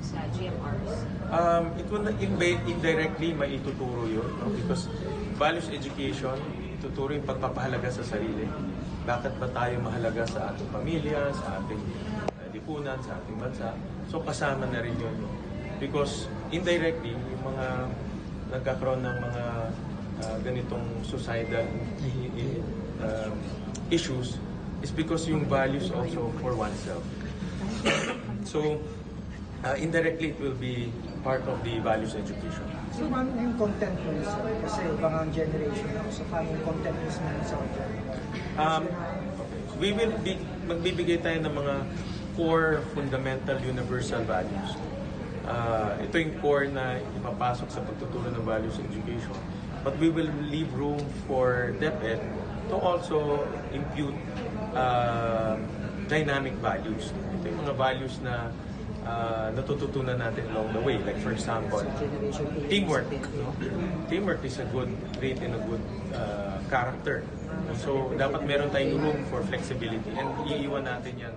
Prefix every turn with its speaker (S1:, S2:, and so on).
S1: sa GMRC?
S2: It will indirectly maituturo yun, no? Because values education, ituturo yung pagpapahalaga sa sarili. Bakit ba tayo mahalaga sa ating pamilya, sa ating lipunan, sa ating bansa? So kasama na rin yun. No? Because indirectly, yung mga nagkakaroon ng mga ganitong suicidal issues is because yung values also for oneself. So, indirectly, it will be part of the values education.
S3: So, paano yung content mo isa? Kasi ibang generation ako. So, paano yung content mo sa
S2: we will be, magbibigay tayo ng mga core, fundamental, universal values. Ito yung core na ipapasok sa pagtuturo ng values education. But we will leave room for DepEd to also impute dynamic values. Ito yung mga values na natututunan natin along the way. Like for example, teamwork. No? Teamwork is a good trait and a good character. So dapat meron tayong room for flexibility and iiwan natin yan